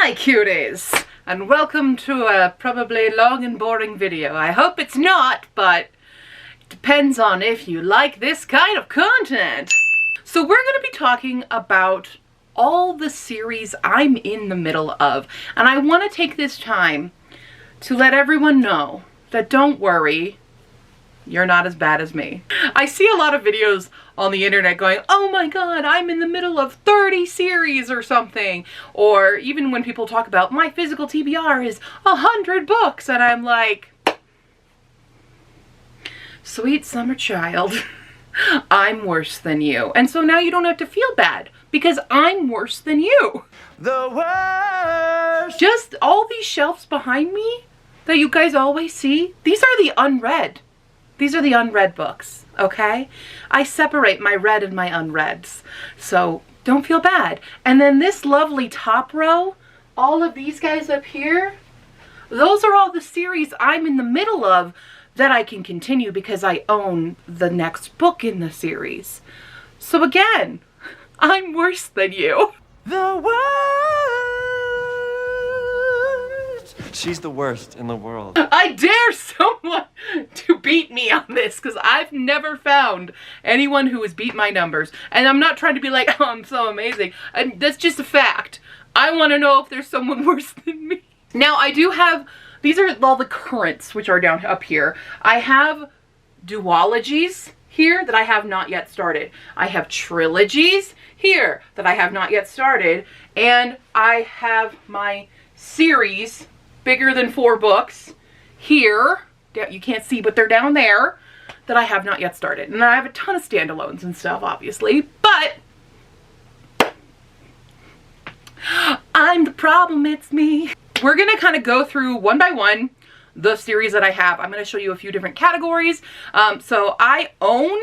Hi cuties, and welcome to a probably long and boring video. I hope it's not, but it depends on if you like this kind of content. So we're going to be talking about all the series I'm in the middle of, and I want to take this time to let everyone know that don't worry, you're not as bad as me. I see a lot of videos on the internet going, oh my god, I'm in the middle of 30 series or something. Or even when people talk about my physical TBR is 100 books, and I'm like, sweet summer child, I'm worse than you. And so now you don't have to feel bad because I'm worse than you. The worst! Just all these shelves behind me that you guys always see, these are the unread. These are the unread books, okay? I separate my read and my unreads, so don't feel bad. And then this lovely top row, all of these guys up here, those are all the series I'm in the middle of that I can continue because I own the next book in the series. So again, I'm worse than you. The worst! She's the worst in the world. I dare someone to beat me on this because I've never found anyone who has beat my numbers. And I'm not trying to be like, oh, I'm so amazing. That's just a fact. I want to know if there's someone worse than me. Now, I do have, these are all the currents, which are down up here. I have duologies here that I have not yet started. I have trilogies here that I have not yet started. And I have my series, bigger than 4 books, here, you can't see, but they're down there, that I have not yet started. And I have a ton of standalones and stuff, obviously, but I'm the problem, it's me. We're gonna kind of go through one by one the series that I have. I'm gonna show you a few different categories. So I own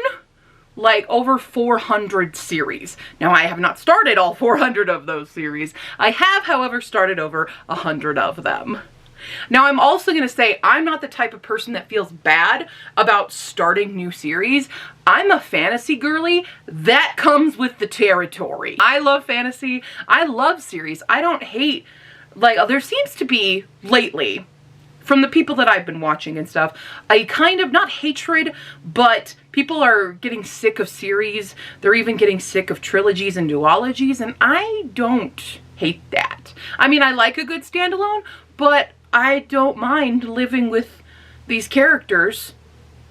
like over 400 series. Now I have not started all 400 of those series. I have, however, started over 100 of them. Now I'm also going to say I'm not the type of person that feels bad about starting new series. I'm a fantasy girly. That comes with the territory. I love fantasy. I love series. I don't hate, like, there seems to be lately, from the people that I've been watching and stuff, a kind of, not hatred, but people are getting sick of series. They're even getting sick of trilogies and duologies, and I don't hate that. I mean, I like a good standalone, but I don't mind living with these characters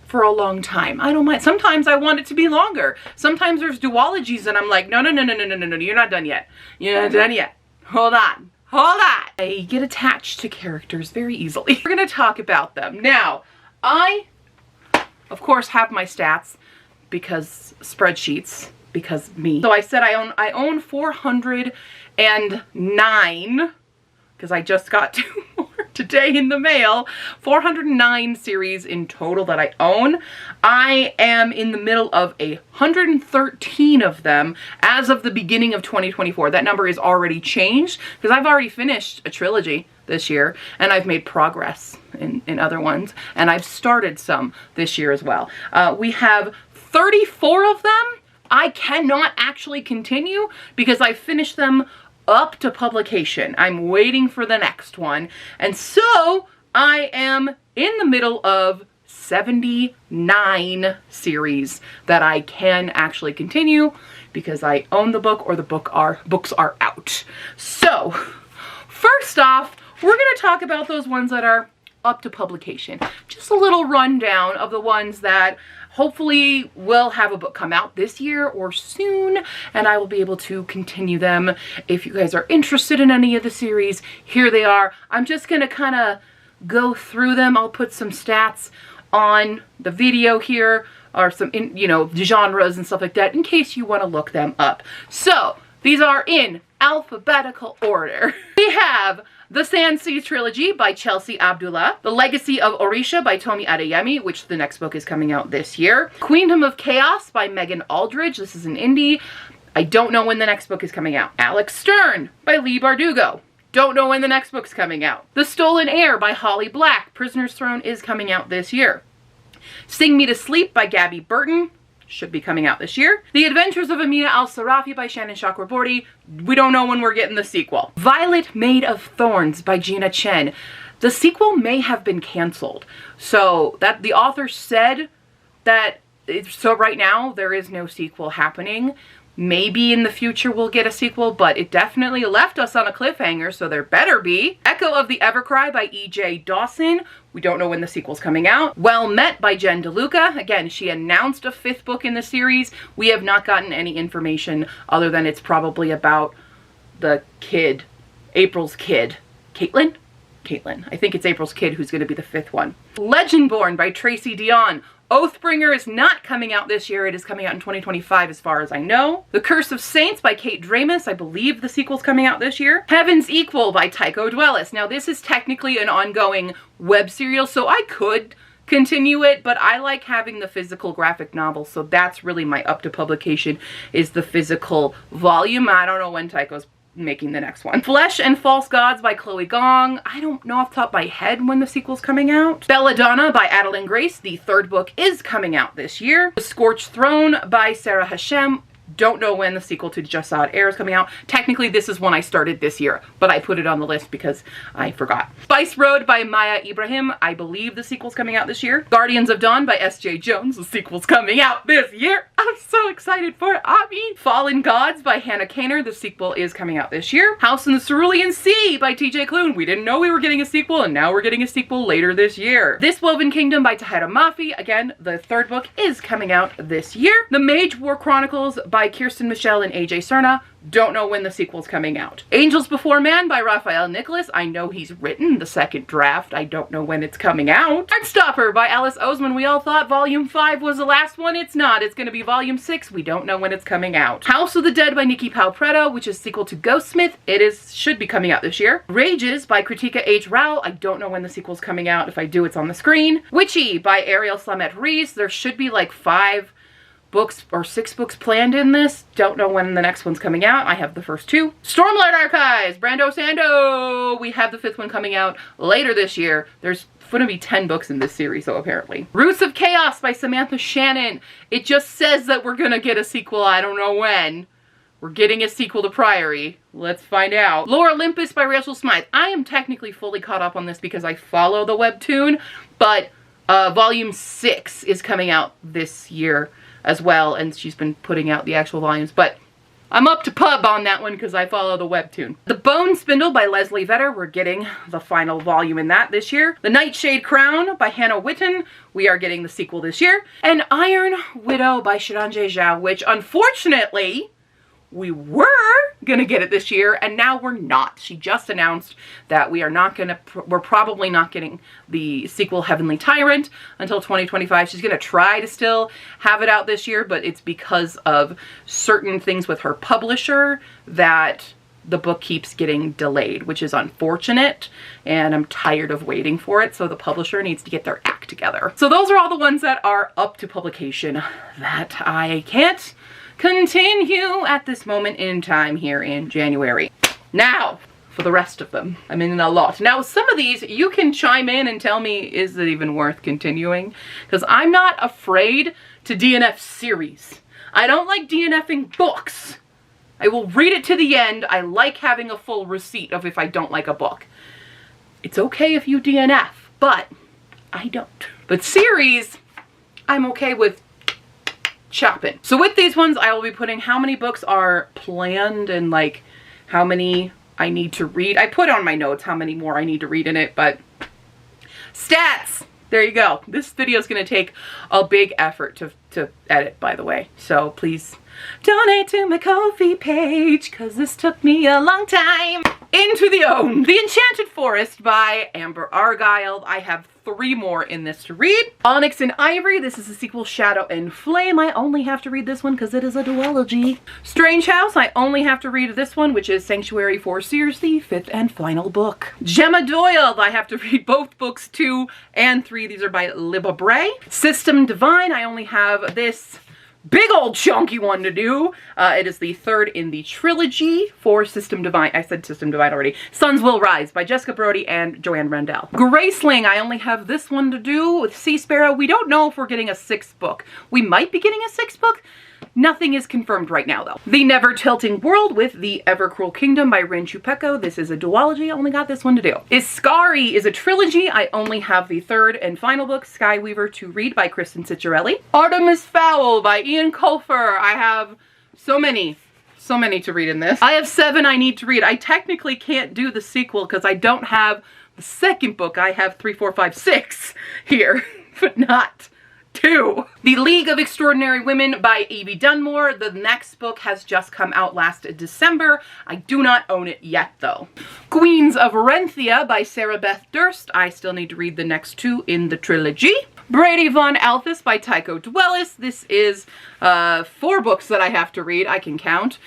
for a long time. I don't mind. Sometimes I want it to be longer. Sometimes there's duologies and I'm like, no, you're not done yet. You're not done yet. Hold on. Hold on. I get attached to characters very easily. We're going to talk about them. Now, I, of course, have my stats because spreadsheets, because me. So I said I own 409 because I just got 2 more today in the mail. 409 series in total that I own. I am in the middle of 113 of them as of the beginning of 2024. That number is already changed because I've already finished a trilogy this year and I've made progress in other ones, and I've started some this year as well. We have 34 of them. I cannot actually continue because I finished them up to publication. I'm waiting for the next one. And so I am in the middle of 79 series that I can actually continue because I own the book or the books are out. So first off, we're going to talk about those ones that are up to publication. Just a little rundown of the ones that hopefully will have a book come out this year or soon, and I will be able to continue them. If you guys are interested in any of the series, here they are. I'm just gonna kind of go through them. I'll put some stats on the video here, or some, genres and stuff like that, in case you want to look them up. So these are in alphabetical order. We have The Sand Sea Trilogy by Chelsea Abdullah. The Legacy of Orisha by Tomi Adeyemi, which the next book is coming out this year. Queendom of Chaos by Megan Aldridge. This is an indie. I don't know when the next book is coming out. Alex Stern by Leigh Bardugo. Don't know when the next book's coming out. The Stolen Heir by Holly Black. Prisoner's Throne is coming out this year. Sing Me to Sleep by Gabby Burton. should be coming out this year. The Adventures of Amina Al-Sarafi by Shannon Chakraborty. We don't know when we're getting the sequel. Violet Made of Thorns by Gina Chen. The sequel may have been canceled. So that the author said that, so right now there is no sequel happening. Maybe in the future we'll get a sequel, but it definitely left us on a cliffhanger, so there better be. Echo of the Evercry by E.J. Dawson. We don't know when the sequel's coming out. Well Met by Jen DeLuca. Again, she announced a 5th book in the series. We have not gotten any information other than it's probably about the kid, April's kid. Caitlin? I think it's April's kid who's going to be the 5th one. Legendborn by Tracy Dion. Oathbringer is not coming out this year. It is coming out in 2025 as far as I know. The Curse of Saints by Kate Dramis. I believe the sequel's coming out this year. Heaven's Equal by Tycho Dwellis. Now this is technically an ongoing web serial, so I could continue it, but I like having the physical graphic novel, so that's really my up to publication is the physical volume. I don't know when Tycho's making the next one. Flesh and False Gods by Chloe Gong. I don't know off the top of my head when the sequel's coming out. Belladonna by Adeline Grace. The 3rd book is coming out this year. The Scorched Throne by Sarah Hashem. Don't know when the sequel to Just Saw It Air is coming out. Technically, this is one I started this year, but I put it on the list because I forgot. Spice Road by Maya Ibrahim. I believe the sequel's coming out this year. Guardians of Dawn by S.J. Jones. The sequel's coming out this year. I'm so excited for it, Abby. Fallen Gods by Hannah Kaner. The sequel is coming out this year. House in the Cerulean Sea by T.J. Klune. We didn't know we were getting a sequel, and now we're getting a sequel later this year. This Woven Kingdom by Tahira Mafi. Again, the 3rd book is coming out this year. The Mage War Chronicles by Kirsten Michelle and AJ Cerna. Don't know when the sequel's coming out. Angels Before Man by Raphael Nicholas. I know he's written the 2nd draft. I don't know when it's coming out. Heartstopper by Alice Oseman. We all thought volume 5 was the last one. It's not. It's going to be volume 6. We don't know when it's coming out. House of the Dead by Nikki Palpretto, which is sequel to Ghostsmith. Should be coming out this year. Rages by Kritika H. Rao. I don't know when the sequel's coming out. If I do, it's on the screen. Witchy by Ariel Slamet Rees. There should be like 5 books or 6 books planned in this. Don't know when the next one's coming out. I have the first 2. Stormlight Archives, Brando Sando. We have the 5th one coming out later this year. There's going to be 10 books in this series, though, apparently. Roots of Chaos by Samantha Shannon. It just says that we're going to get a sequel. I don't know when. We're getting a sequel to Priory. Let's find out. Lore Olympus by Rachel Smythe. I am technically fully caught up on this because I follow the webtoon, but volume 6 is coming out this year as well, and she's been putting out the actual volumes, but I'm up to pub on that one because I follow the webtoon. The Bone Spindle by Leslie Vedder. We're getting the final volume in that this year. The Nightshade Crown by Hannah Witten. We are getting the sequel this year. And Iron Widow by Shiranje Zhao, which unfortunately we were gonna get it this year, and now we're not. She just announced that we're probably not getting the sequel Heavenly Tyrant until 2025. She's gonna try to still have it out this year, but it's because of certain things with her publisher that the book keeps getting delayed, which is unfortunate, and I'm tired of waiting for it, so the publisher needs to get their act together. So those are all the ones that are up to publication that I can't continue at this moment in time here in January. Now, for the rest of them. I'm in a lot. Now, some of these, you can chime in and tell me, is it even worth continuing? Because I'm not afraid to DNF series. I don't like DNFing books. I will read it to the end. I like having a full receipt of if I don't like a book. It's okay if you DNF, but I don't. But series, I'm okay with chopping. So with these ones, I will be putting how many books are planned and like how many I need to read. I put on my notes how many more I need to read in it, but stats. There you go. This video is going to take a big effort to edit, by the way. So please donate to my Ko-fi page because this took me a long time. Into the Own. The Enchanted Forest by Amber Argyle. I have 3 more in this to read. Onyx and Ivory. This is the sequel Shadow and Flame. I only have to read this one because it is a duology. Strange House. I only have to read this one, which is Sanctuary for Seers, the 5th and final book. Gemma Doyle. I have to read both books 2 and 3. These are by Libba Bray. System Divine. I only have this big old chunky one to do. It is the third in the trilogy for System Divine. I said System Divine already. Suns Will Rise by Jessica Brody and Joanne Rendell. Graceling, I only have this one to do with Sea Sparrow. We don't know if we're getting a sixth book. We might be getting a sixth book. Nothing is confirmed right now, though. The Never Tilting World with the Ever Cruel Kingdom by Rin Chupeco. This is a duology. I only got this one to do. Iskari is a trilogy. I only have the third and final book, Skyweaver, to read by Kristen Ciccarelli. Artemis Fowl by Ian Colfer. I have so many to read in this. I have 7 I need to read. I technically can't do the sequel because I don't have the second book. I have 3, 4, 5, 6 here, but not 2. The League of Extraordinary Women by Evie Dunmore. The next book has just come out last December. I do not own it yet, though. Queens of Renthia by Sarah Beth Durst. I still need to read the next 2 in the trilogy. Brady Von Alphys by Tycho Dwellis. This is 4 books that I have to read. I can count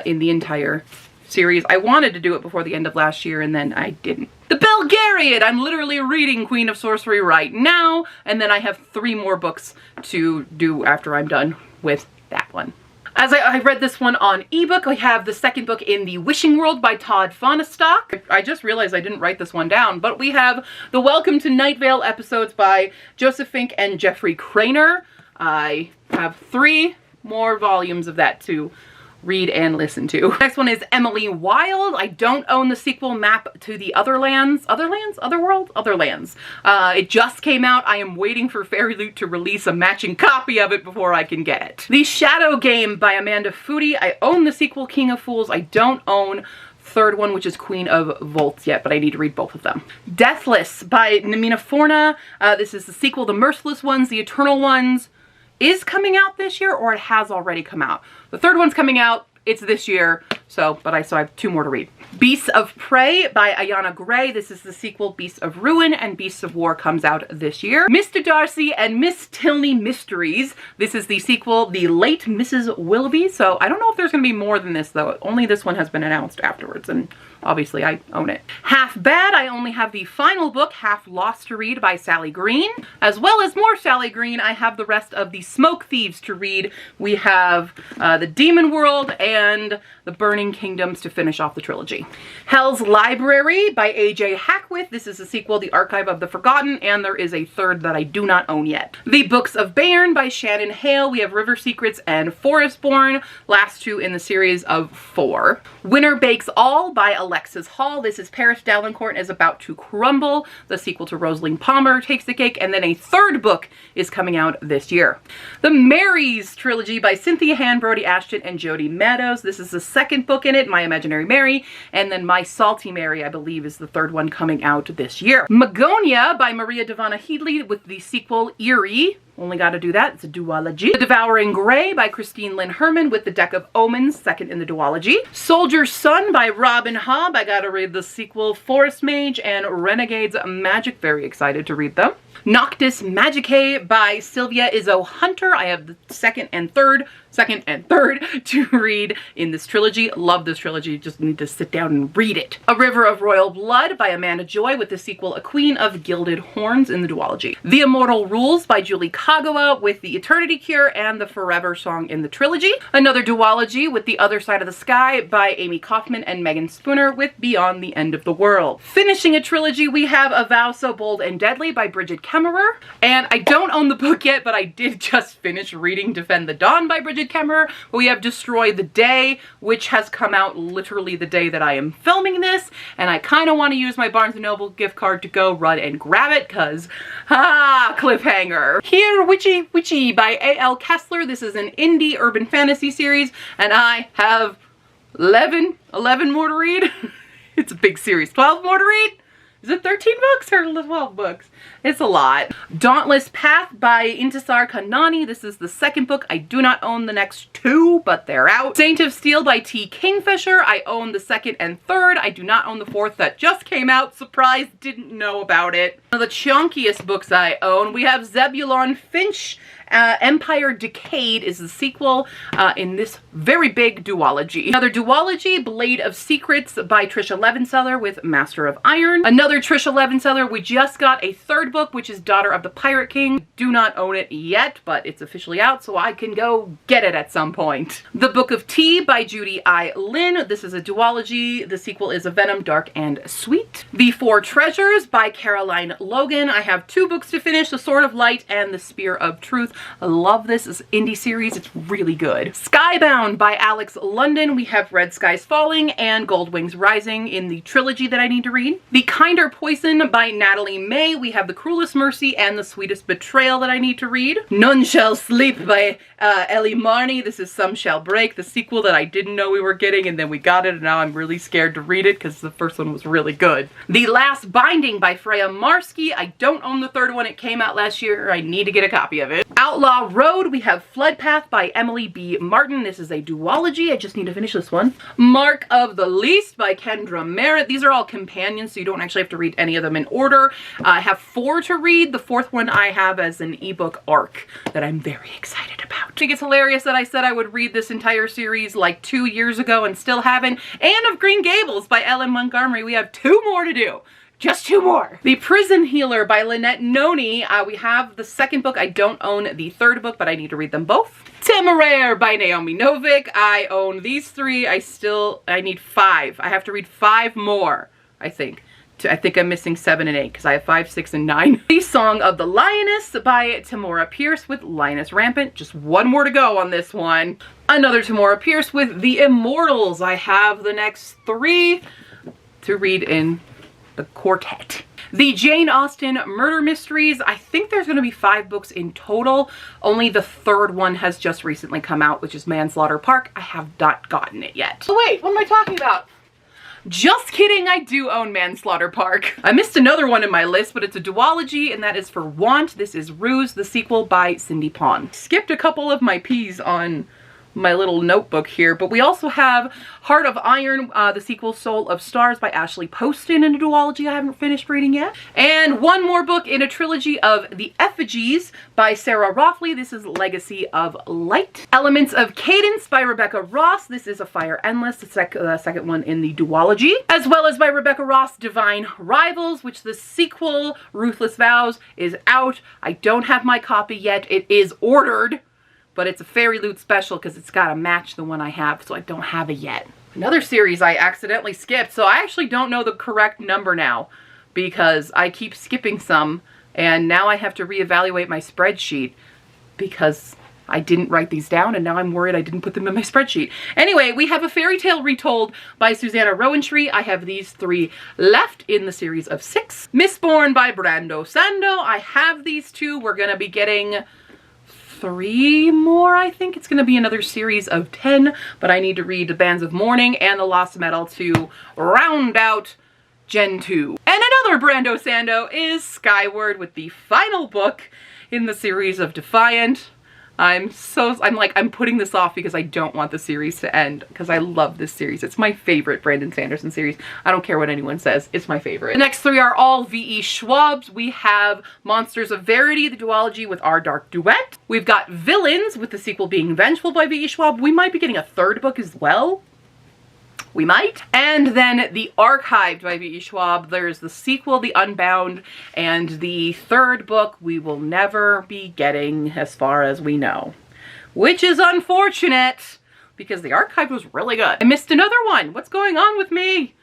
in the entire series. I wanted to do it before the end of last year and then I didn't. The Belgariad! I'm literally reading Queen of Sorcery right now, and then I have 3 more books to do after I'm done with that one. As I read this one on ebook, I have the second book in The Wishing World by Todd Fonestock. I just realized I didn't write this one down, but we have the Welcome to Night Vale episodes by Joseph Fink and Jeffrey Craner. I have 3 more volumes of that to read and listen to. Next one is Emily Wilde. I don't own the sequel, Map to the Otherlands. Otherlands. It just came out. I am waiting for Fairy Loot to release a matching copy of it before I can get it. The Shadow Game by Amanda Foody. I own the sequel, King of Fools. I don't own third one, which is Queen of Volts yet, but I need to read both of them. Deathless by Namina Forna. This is the sequel, The Merciless Ones, The Eternal Ones is coming out this year, or it has already come out. The third one's coming out. It's this year, so I have 2 more to read. Beasts of Prey by Ayana Gray. This is the sequel, Beasts of Ruin, and Beasts of War comes out this year. Mr. Darcy and Miss Tilney Mysteries. This is the sequel, The Late Mrs. Willoughby. So I don't know if there's going to be more than this, though. Only this one has been announced afterwards, and obviously I own it. Half Bad, I only have the final book, Half Lost, to read by Sally Green. As well as more Sally Green, I have the rest of the Smoke Thieves to read. We have The Demon World and The Burning Kingdoms to finish off the trilogy. Hell's Library by A.J. Hackwith. This is a sequel, The Archive of the Forgotten, and there is a third that I do not own yet. The Books of Bairn by Shannon Hale. We have River Secrets and Forestborn, last 2 in the series of 4. Winner Bakes All by Alexis Hall. This is Paris Davenport is About to Crumble. The sequel to Rosalie Palmer takes the cake, and then a third book is coming out this year. The Marys trilogy by Cynthia Han, Brody Ashton, and Jody Meadows. This is the second book in it, My Imaginary Mary, and then My Salty Mary, I believe, is the third one coming out this year. Magonia by Maria Devana Headley with the sequel, Eerie. Only got to do that. It's a duology. The Devouring Grey by Christine Lynn Herman with the Deck of Omens, second in the duology. Soldier's Son by Robin Hobb. I got to read the sequel, Forest Mage and Renegade's Magic. Very excited to read them. Noctis Magicae by Sylvia Izzo Hunter. I have the second and third to read in this trilogy. Love this trilogy. Just need to sit down and read it. A River of Royal Blood by Amanda Joy with the sequel, A Queen of Gilded Horns, in the duology. The Immortal Rules by Julie Kagawa with the Eternity Cure and the Forever Song in the trilogy. Another duology with The Other Side of the Sky by Amy Kaufman and Megan Spooner with Beyond the End of the World. Finishing a trilogy, we have A Vow So Bold and Deadly by Bridget Kemmerer. And I don't own the book yet, but I did just finish reading Defend the Dawn by Bridget Kemmerer. We have Destroy the Day, which has come out literally the day that I am filming this, and I kind of want to use my Barnes & Noble gift card to go run and grab it, because, cliffhanger. Here Witchy by A.L. Kessler. This is an indie urban fantasy series, and I have 11 more to read. It's a big series. 12 more to read? Is it 13 books or 12 books? It's a lot. Dauntless Path by Intisar Kanani. This is the second book. I do not own the next 2, but they're out. Saint of Steel by T. Kingfisher. I own the second and third. I do not own the fourth that just came out. Surprise, didn't know about it. One of the chunkiest books I own, we have Zebulon Finch Empire Decayed is the sequel in this very big duology. Another duology, Blade of Secrets by Trisha Levenseller with Master of Iron. Another Trisha Levenseller, we just got a third book, which is Daughter of the Pirate King. Do not own it yet, but it's officially out, so I can go get it at some point. The Book of Tea by Judy I. Lin. This is a duology. The sequel is A Venom, Dark and Sweet. The Four Treasures by Caroline Logan. I have 2 books to finish, The Sword of Light and The Spear of Truth. I love this indie series. It's really good. Skybound by Alex London. We have Red Skies Falling and Gold Wings Rising in the trilogy that I need to read. The Kinder Poison by Natalie May. We have The Cruelest Mercy and The Sweetest Betrayal that I need to read. None Shall Sleep by Ellie Marney. This is Some Shall Break, the sequel that I didn't know we were getting, and then we got it, and now I'm really scared to read it because the first one was really good. The Last Binding by Freya Marsky. I don't own the third one. It came out last year. I need to get a copy of it. Outlaw Road. We have Flood Path by Emily B. Martin. This is a duology. I just need to finish this one. Mark of the Least by Kendra Merritt. These are all companions, so you don't actually have to read any of them in order. I have 4 to read. The 4th one I have as an ebook arc that I'm very excited about. I think it's hilarious that I said I would read this entire series like 2 years ago and still haven't. Anne of Green Gables by Ellen Montgomery. We have 2 more to do. Just 2 more. The Prison Healer by Lynette Noni. We have the 2nd book. I don't own the 3rd book, but I need to read them both. Temeraire by Naomi Novik. I own these 3. I need 5. I have to read 5 more, I think. I think I'm missing 7 and 8 because I have 5, 6, and 9. The Song of the Lioness by Tamora Pierce with Lioness Rampant. Just 1 more to go on this one. Another Tamora Pierce with The Immortals. I have the next 3 to read in the quartet. The Jane Austen Murder Mysteries. I think there's going to be 5 books in total. Only the 3rd one has just recently come out, which is Manslaughter Park. I have not gotten it yet. Oh wait, what am I talking about? Just kidding, I do own Manslaughter Park. I missed another one in my list, but it's a duology, and that is For Want. This is Ruse, the sequel by Cindy Pon. Skipped a couple of my P's on my little notebook here, but we also have Heart of Iron, the sequel Soul of Stars by Ashley Poston in a duology I haven't finished reading yet. And 1 more book in a trilogy of The Effigies by Sarah Roffley. This is Legacy of Light. Elements of Cadence by Rebecca Ross. This is A Fire Endless, the 2nd one in the duology. As well as by Rebecca Ross, Divine Rivals, which the sequel, Ruthless Vows, is out. I don't have my copy yet. It is ordered, but it's a Fairy Loot special because it's got to match the one I have, so I don't have it yet. Another series I accidentally skipped, so I actually don't know the correct number now because I keep skipping some, and now I have to reevaluate my spreadsheet because I didn't write these down, and now I'm worried I didn't put them in my spreadsheet. Anyway, we have A Fairy Tale Retold by Susanna Rowantree. I have these 3 left in the series of 6. Mistborn by Brando Sando. I have these 2. We're going to be getting 3 more, I think. It's going to be another series of 10, but I need to read The Bands of Mourning and The Lost Metal to round out Gen 2. And another Brando Sando is Skyward with the final book in the series of Defiant. I'm putting this off because I don't want the series to end because I love this series. It's my favorite Brandon Sanderson series. I don't care what anyone says. It's my favorite. The next 3 are all V.E. Schwab's. We have Monsters of Verity, the duology with Our Dark Duet. We've got Villains with the sequel being Vengeful by V.E. Schwab. We might be getting a 3rd book as well. We might. And then The Archived by V.E. Schwab. There's the sequel, The Unbound, and the 3rd book we will never be getting as far as we know. Which is unfortunate because The Archived was really good. I missed another one. What's going on with me?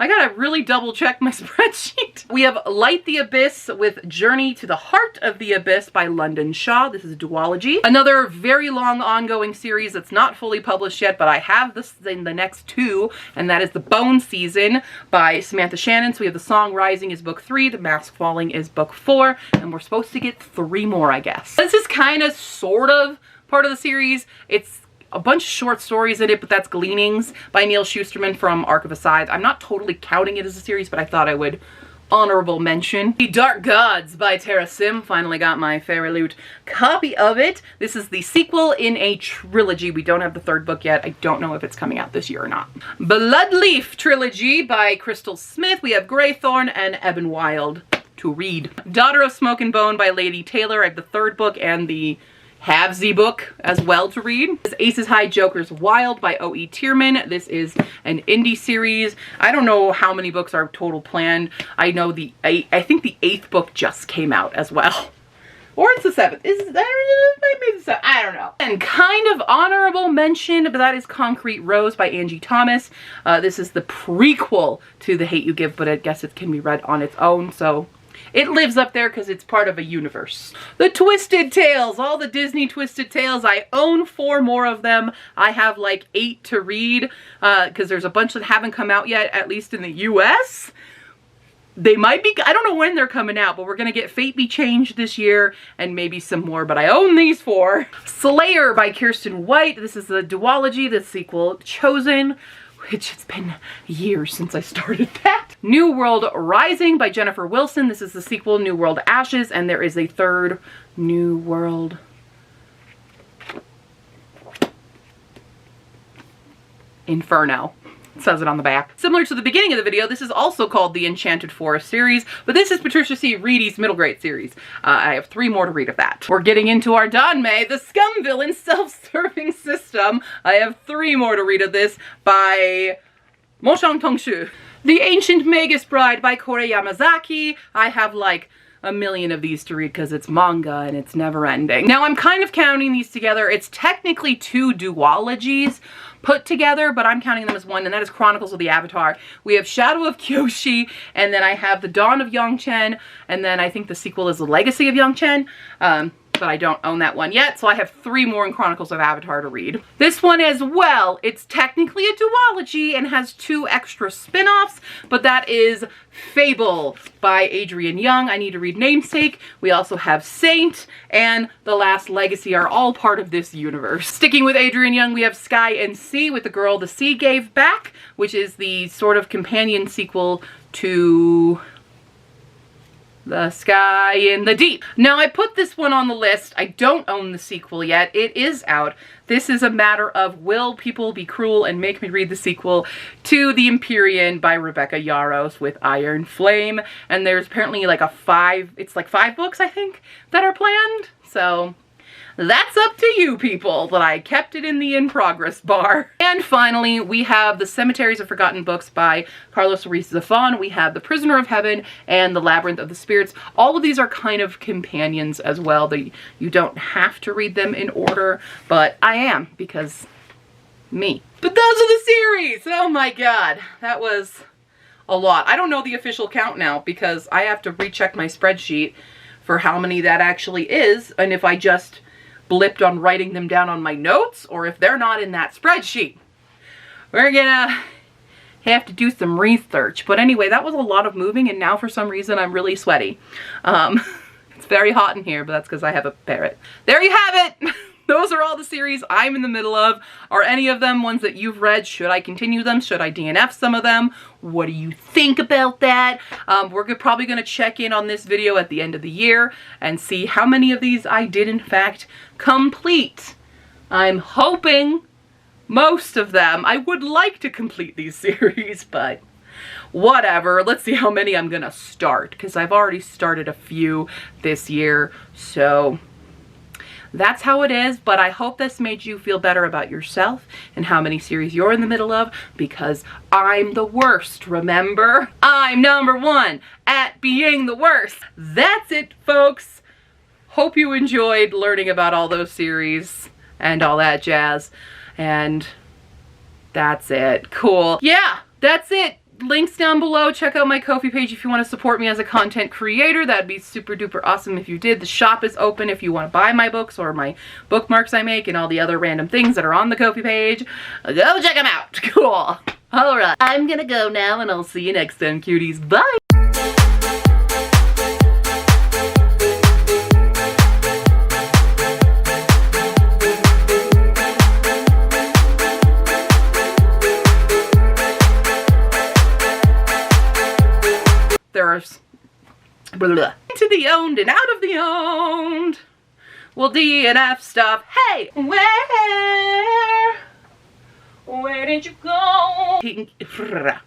I gotta really double check my spreadsheet. We have Light the Abyss with Journey to the Heart of the Abyss by London Shaw. This is a duology. Another very long ongoing series that's not fully published yet, but I have this in the next 2, and that is The Bone Season by Samantha Shannon. So we have The Song Rising is book 3, The Mask Falling is book 4, and we're supposed to get 3 more, I guess. This is kind of sort of part of the series. It's a bunch of short stories in it, but that's Gleanings by Neil Shusterman from Arc of Asides. I'm not totally counting it as a series, but I thought I would honorable mention. The Dark Gods by Tara Sim. Finally got my Fairy Loot copy of it. This is the sequel in a trilogy. We don't have the 3rd book yet. I don't know if it's coming out this year or not. Bloodleaf Trilogy by Crystal Smith. We have Greythorn and Eben Wild to read. Daughter of Smoke and Bone by Lady Taylor. I have the 3rd book and the have the book as well to read. This is Aces High, Joker's Wild by O.E. Tierman. This is an indie series. I don't know how many books are total planned. I know I think the 8th book just came out as well. Or it's the 7th. Maybe the 7th. I don't know. And kind of honorable mention, but that is Concrete Rose by Angie Thomas. This is the prequel to The Hate U Give, but I guess it can be read on its own, so it lives up there because it's part of a universe. The Twisted Tales, all the Disney Twisted Tales. I own 4 more of them. I have like 8 to read because there's a bunch that haven't come out yet, at least in the US. They might be, I don't know when they're coming out, but we're going to get Fate Be Changed this year and maybe some more, but I own these 4. Slayer by Kirsten White. This is the duology, the sequel, Chosen, which it's been years since I started that. New World Rising by Jennifer Wilson. This is the sequel, New World Ashes, and there is a 3rd New World Inferno. It says it on the back. Similar to the beginning of the video, this is also called the Enchanted Forest series, but this is Patricia C. Reedy's middle grade series. I have 3 more to read of that. We're getting into our Danmei, the Scum Villain Self-Serving System. I have 3 more to read of this by Mo Shang Tongshu. The Ancient Magus Bride by Kore Yamazaki. I have like a million of these to read because it's manga and it's never ending. Now I'm kind of counting these together. It's technically 2 duologies put together, but I'm counting them as one, and that is Chronicles of the Avatar. We have Shadow of Kyoshi, and then I have The Dawn of Yongchen, and then I think the sequel is The Legacy of Yongchen. But I don't own that one yet, so I have 3 more in Chronicles of Avatar to read. This one as well, it's technically a duology and has 2 extra spin-offs, but that is Fable by Adrian Young. I need to read Namesake. We also have Saint and The Last Legacy are all part of this universe. Sticking with Adrian Young, we have Sky and Sea with The Girl the Sea Gave Back, which is the sort of companion sequel to The Sky in the Deep. Now I put this one on the list. I don't own the sequel yet. It is out. This is a matter of will people be cruel and make me read the sequel to The Empyrean by Rebecca Yarros with Iron Flame. And there's apparently like it's like 5 books I think that are planned. So that's up to you people, but I kept it in the in progress bar. And finally, we have The Cemeteries of Forgotten Books by Carlos Ruiz Zafón. We have The Prisoner of Heaven and The Labyrinth of the Spirits. All of these are kind of companions as well. You don't have to read them in order, but I am because me. But those are the series! Oh my god, that was a lot. I don't know the official count now because I have to recheck my spreadsheet for how many that actually is, and if I just blipped on writing them down on my notes, or if they're not in that spreadsheet. We're gonna have to do some research. But anyway, that was a lot of moving, and now for some reason I'm really sweaty. It's very hot in here, but that's because I have a parrot. There you have it! Those are all the series I'm in the middle of. Are any of them ones that you've read? Should I continue them? Should I DNF some of them? What do you think about that? We're probably going to check in on this video at the end of the year and see how many of these I did in fact complete. I'm hoping most of them. I would like to complete these series, but whatever. Let's see how many I'm going to start, because I've already started a few this year, so that's how it is. But I hope this made you feel better about yourself and how many series you're in the middle of, because I'm the worst, remember? I'm #1 at being the worst. That's it, folks. Hope you enjoyed learning about all those series and all that jazz. And that's it. Cool. Yeah, that's it. Links down below. Check out my Ko-fi page if you want to support me as a content creator. That'd be super duper awesome if you did. The shop is open if you want to buy my books or my bookmarks I make and all the other random things that are on the Ko-fi page. Go check them out. Cool. Alright, I'm gonna go now and I'll see you next time, cuties. Bye! There's blah, blah. Into the owned and out of the owned. Well, DNF stuff. Hey, where did you go?